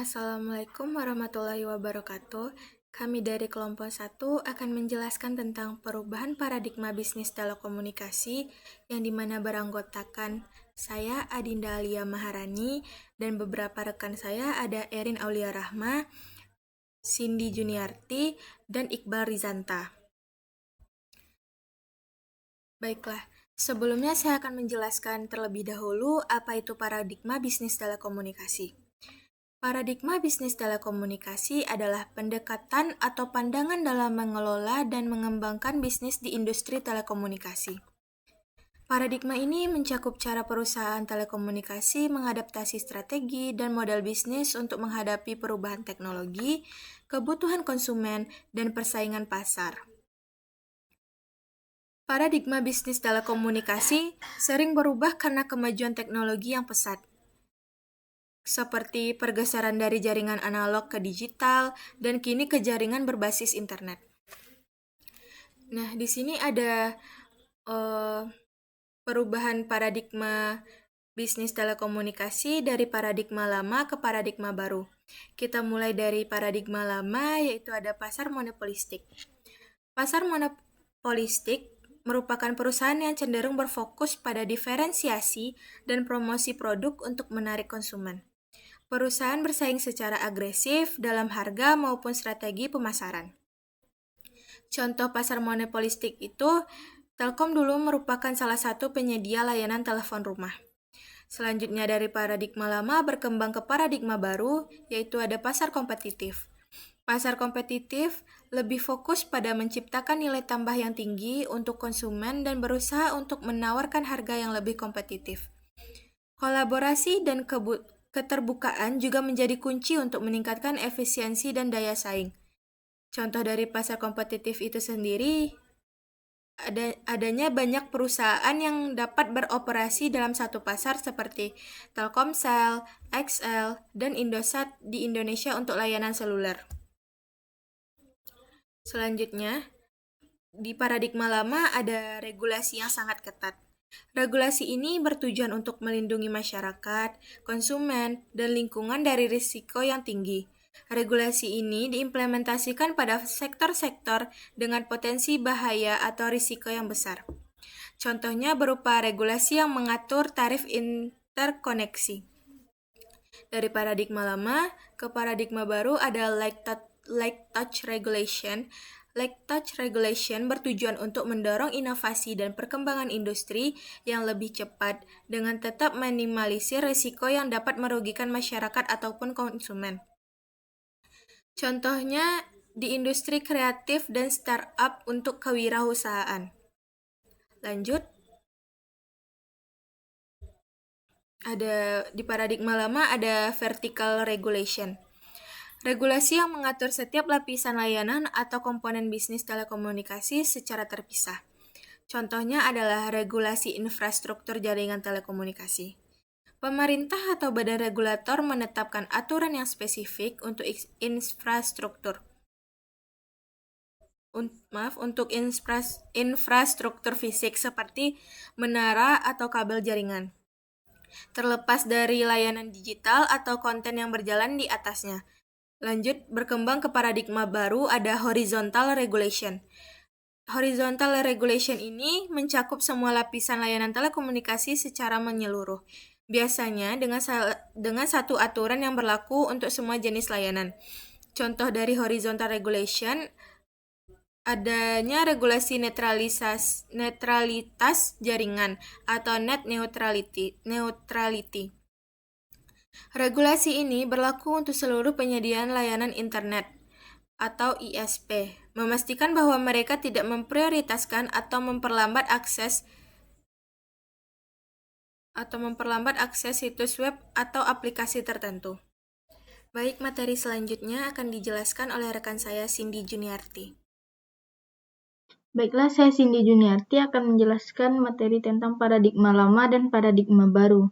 Assalamualaikum warahmatullahi wabarakatuh. Kami dari kelompok 1 akan menjelaskan tentang perubahan paradigma bisnis telekomunikasi yang dimana beranggotakan saya Adinda Alia Maharani dan beberapa rekan saya ada Erin Aulia Rahma, Cindy Juniarti, dan Iqbal Rizanta. Baiklah, sebelumnya saya akan menjelaskan terlebih dahulu apa itu paradigma bisnis telekomunikasi. Paradigma bisnis telekomunikasi adalah pendekatan atau pandangan dalam mengelola dan mengembangkan bisnis di industri telekomunikasi. Paradigma ini mencakup cara perusahaan telekomunikasi mengadaptasi strategi dan model bisnis untuk menghadapi perubahan teknologi, kebutuhan konsumen, dan persaingan pasar. Paradigma bisnis telekomunikasi sering berubah karena kemajuan teknologi yang pesat, seperti pergeseran dari jaringan analog ke digital dan kini ke jaringan berbasis internet. Nah, di sini ada perubahan paradigma bisnis telekomunikasi dari paradigma lama ke paradigma baru. Kita mulai dari paradigma lama, yaitu ada pasar monopolistik. Pasar monopolistik merupakan perusahaan yang cenderung berfokus pada diferensiasi dan promosi produk untuk menarik konsumen. Perusahaan bersaing secara agresif dalam harga maupun strategi pemasaran. Contoh pasar monopolistik itu, Telkom dulu merupakan salah satu penyedia layanan telepon rumah. Selanjutnya dari paradigma lama berkembang ke paradigma baru, yaitu ada pasar kompetitif. Pasar kompetitif lebih fokus pada menciptakan nilai tambah yang tinggi untuk konsumen dan berusaha untuk menawarkan harga yang lebih kompetitif. Kolaborasi dan keterbukaan juga menjadi kunci untuk meningkatkan efisiensi dan daya saing. Contoh dari pasar kompetitif itu sendiri, adanya banyak perusahaan yang dapat beroperasi dalam satu pasar seperti Telkomsel, XL, dan Indosat di Indonesia untuk layanan seluler. Selanjutnya, di paradigma lama ada regulasi yang sangat ketat. Regulasi ini bertujuan untuk melindungi masyarakat, konsumen, dan lingkungan dari risiko yang tinggi. Regulasi ini diimplementasikan pada sektor-sektor dengan potensi bahaya atau risiko yang besar. Contohnya berupa regulasi yang mengatur tarif interkoneksi. Dari paradigma lama ke paradigma baru ada light touch regulation. Light touch regulation bertujuan untuk mendorong inovasi dan perkembangan industri yang lebih cepat dengan tetap minimalisir risiko yang dapat merugikan masyarakat ataupun konsumen. Contohnya di industri kreatif dan startup untuk kewirausahaan. Lanjut. Di paradigma lama ada vertical regulation. Regulasi yang mengatur setiap lapisan layanan atau komponen bisnis telekomunikasi secara terpisah. Contohnya adalah regulasi infrastruktur jaringan telekomunikasi. Pemerintah atau badan regulator menetapkan aturan yang spesifik untuk infrastruktur. Untuk infrastruktur fisik seperti menara atau kabel jaringan. Terlepas dari layanan digital atau konten yang berjalan di atasnya. Lanjut, berkembang ke paradigma baru ada horizontal regulation. Horizontal regulation ini mencakup semua lapisan layanan telekomunikasi secara menyeluruh. Biasanya dengan satu aturan yang berlaku untuk semua jenis layanan. Contoh dari horizontal regulation adanya regulasi netralitas jaringan atau net neutrality. Regulasi ini berlaku untuk seluruh penyediaan layanan internet atau ISP, memastikan bahwa mereka tidak memprioritaskan atau memperlambat akses situs web atau aplikasi tertentu. Baik, materi selanjutnya akan dijelaskan oleh rekan saya Cindy Juniarti. Baiklah, saya Cindy Juniarti akan menjelaskan materi tentang paradigma lama dan paradigma baru.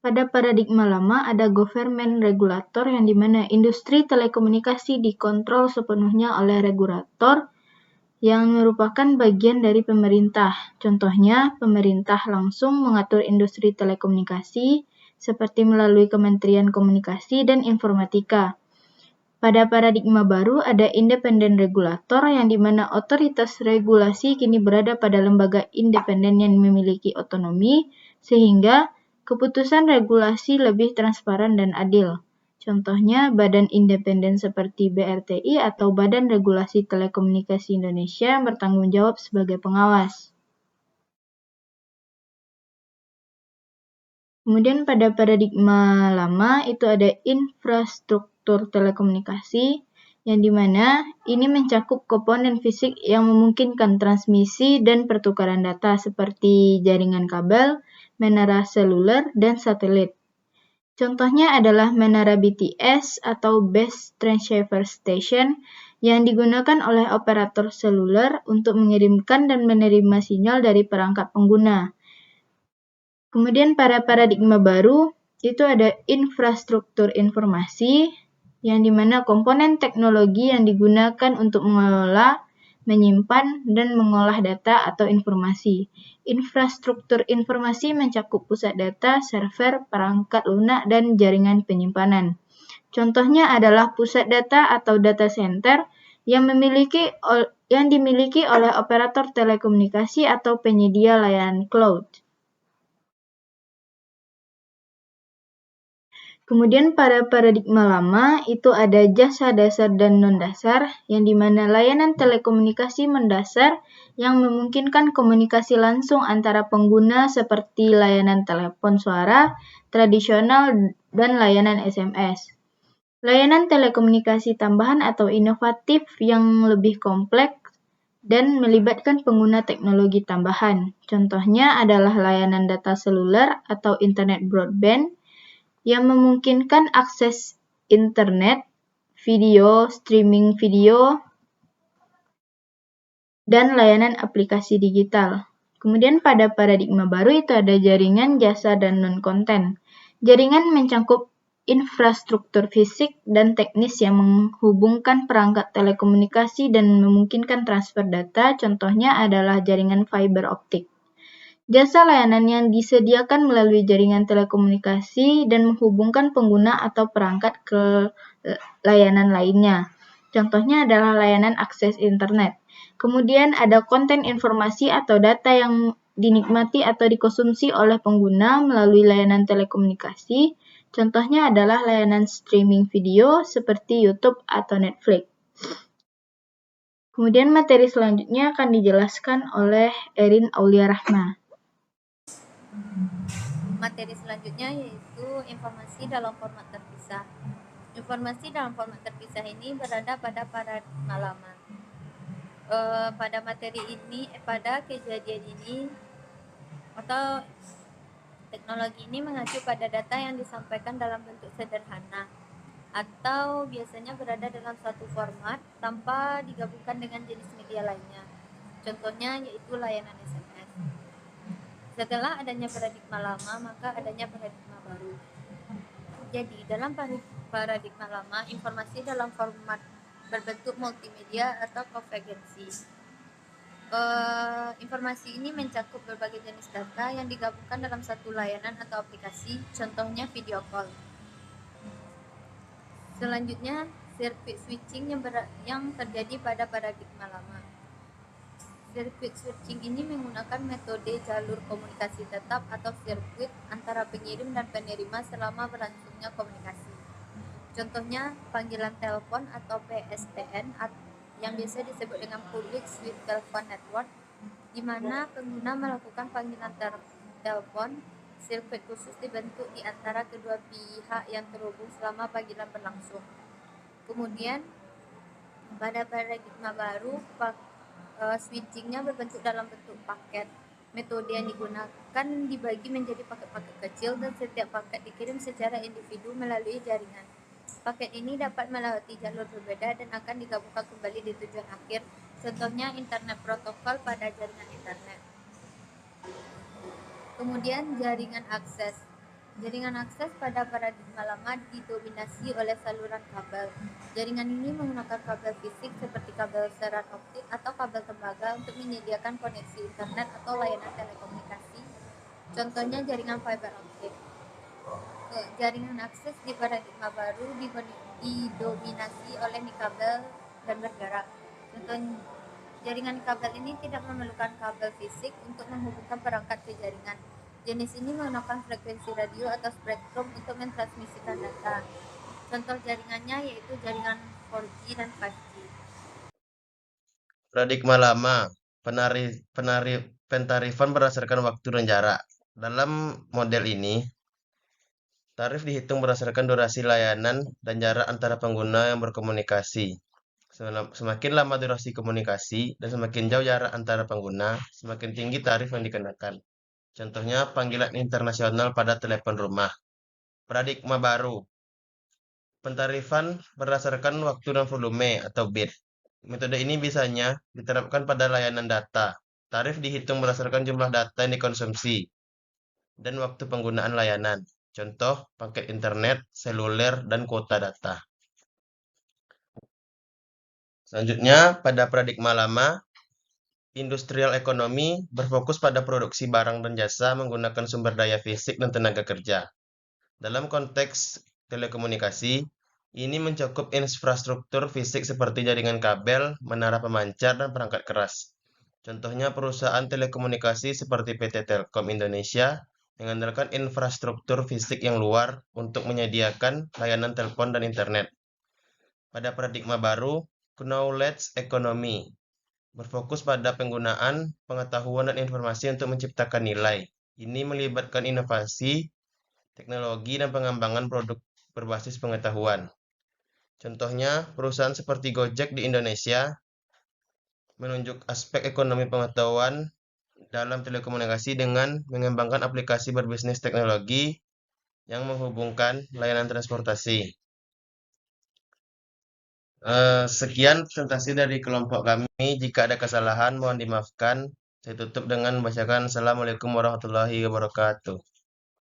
Pada paradigma lama ada government regulator yang dimana industri telekomunikasi dikontrol sepenuhnya oleh regulator yang merupakan bagian dari pemerintah. Contohnya, pemerintah langsung mengatur industri telekomunikasi seperti melalui Kementerian Komunikasi dan Informatika. Pada paradigma baru ada independen regulator yang dimana otoritas regulasi kini berada pada lembaga independen yang memiliki otonomi sehingga keputusan regulasi lebih transparan dan adil. Contohnya badan independen seperti BRTI atau Badan Regulasi Telekomunikasi Indonesia yang bertanggung jawab sebagai pengawas. Kemudian pada paradigma lama itu ada infrastruktur telekomunikasi yang dimana ini mencakup komponen fisik yang memungkinkan transmisi dan pertukaran data seperti jaringan kabel, menara seluler, dan satelit. Contohnya adalah menara BTS atau Base Transceiver Station yang digunakan oleh operator seluler untuk mengirimkan dan menerima sinyal dari perangkat pengguna. Kemudian pada paradigma baru itu ada infrastruktur informasi yang dimana komponen teknologi yang digunakan untuk mengelola, menyimpan, dan mengolah data atau informasi. Infrastruktur informasi mencakup pusat data, server, perangkat lunak, dan jaringan penyimpanan. Contohnya adalah pusat data atau data center yang dimiliki oleh operator telekomunikasi atau penyedia layanan cloud. Kemudian pada paradigma lama itu ada jasa dasar dan non-dasar, yang dimana layanan telekomunikasi mendasar yang memungkinkan komunikasi langsung antara pengguna seperti layanan telepon suara, tradisional, dan layanan SMS. Layanan telekomunikasi tambahan atau inovatif yang lebih kompleks dan melibatkan pengguna teknologi tambahan. Contohnya adalah layanan data seluler atau internet broadband, yang memungkinkan akses internet, video, streaming video, dan layanan aplikasi digital. Kemudian pada paradigma baru itu ada jaringan, jasa, dan non-konten. Jaringan mencakup infrastruktur fisik dan teknis yang menghubungkan perangkat telekomunikasi dan memungkinkan transfer data, contohnya adalah jaringan fiber optik. Jasa layanan yang disediakan melalui jaringan telekomunikasi dan menghubungkan pengguna atau perangkat ke layanan lainnya. Contohnya adalah layanan akses internet. Kemudian ada konten informasi atau data yang dinikmati atau dikonsumsi oleh pengguna melalui layanan telekomunikasi. Contohnya adalah layanan streaming video seperti YouTube atau Netflix. Kemudian materi selanjutnya akan dijelaskan oleh Erin Aulia Rahma. Materi selanjutnya yaitu informasi dalam format terpisah. Informasi dalam format terpisah ini berada pada paradigma lama. Pada kejadian ini atau teknologi ini mengacu pada data yang disampaikan dalam bentuk sederhana atau biasanya berada dalam suatu format tanpa digabungkan dengan jenis media lainnya. Contohnya yaitu layanan SMS. Setelah adanya paradigma lama, maka adanya paradigma baru. Jadi, dalam paradigma lama, informasi dalam format berbentuk multimedia atau konvergensi. Informasi ini mencakup berbagai jenis data yang digabungkan dalam satu layanan atau aplikasi, contohnya video call. Selanjutnya, circuit switching yang terjadi pada paradigma lama. Circuit switching ini menggunakan metode jalur komunikasi tetap atau sirkuit antara pengirim dan penerima selama berlangsungnya komunikasi. Contohnya panggilan telepon atau PSTN yang biasa disebut dengan Public Switch Telephone Network, di mana pengguna melakukan panggilan telepon. Sirkuit khusus dibentuk di antara kedua pihak yang terhubung selama panggilan berlangsung. Kemudian pada paradigma baru, switchingnya berbentuk dalam bentuk paket. Metode yang digunakan dibagi menjadi paket-paket kecil dan setiap paket dikirim secara individu melalui jaringan. Paket ini dapat melewati jalur berbeda dan akan digabungkan kembali di tujuan akhir. Contohnya internet protokol pada jaringan internet. Kemudian jaringan akses. Jaringan akses pada paradigma lama didominasi oleh saluran kabel. Jaringan ini menggunakan kabel fisik seperti kabel serat optik atau kabel tembaga untuk menyediakan koneksi internet atau layanan telekomunikasi. Contohnya jaringan fiber optik. Jaringan akses di paradigma baru didominasi oleh nikabel dan berjarak. Contoh jaringan kabel ini tidak memerlukan kabel fisik untuk menghubungkan perangkat ke jaringan. Jenis ini menggunakan frekuensi radio atau spektrum untuk mentransmisikan data. Contoh jaringannya yaitu jaringan 4G dan 5G. Paradigma lama, pentarifan berdasarkan waktu dan jarak. Dalam model ini, tarif dihitung berdasarkan durasi layanan dan jarak antara pengguna yang berkomunikasi. Semakin lama durasi komunikasi dan semakin jauh jarak antara pengguna, semakin tinggi tarif yang dikenakan. Contohnya panggilan internasional pada telepon rumah. Paradigma baru, pentarifan berdasarkan waktu dan volume atau bit. Metode ini biasanya diterapkan pada layanan data. Tarif dihitung berdasarkan jumlah data yang dikonsumsi dan waktu penggunaan layanan. Contoh, paket internet, seluler, dan kuota data. Selanjutnya, pada paradigma lama, industrial ekonomi berfokus pada produksi barang dan jasa menggunakan sumber daya fisik dan tenaga kerja. Dalam konteks telekomunikasi, ini mencakup infrastruktur fisik seperti jaringan kabel, menara pemancar, dan perangkat keras. Contohnya perusahaan telekomunikasi seperti PT Telkom Indonesia mengandalkan infrastruktur fisik yang luar untuk menyediakan layanan telepon dan internet. Pada paradigma baru, knowledge economy berfokus pada penggunaan pengetahuan dan informasi untuk menciptakan nilai. Ini melibatkan inovasi, teknologi, dan pengembangan produk berbasis pengetahuan. Contohnya, perusahaan seperti Gojek di Indonesia menunjuk aspek ekonomi pengetahuan dalam telekomunikasi dengan mengembangkan aplikasi berbisnis teknologi yang menghubungkan layanan transportasi. Sekian presentasi dari kelompok kami. Jika ada kesalahan, mohon dimaafkan. Saya tutup dengan membacakan Assalamualaikum warahmatullahi wabarakatuh.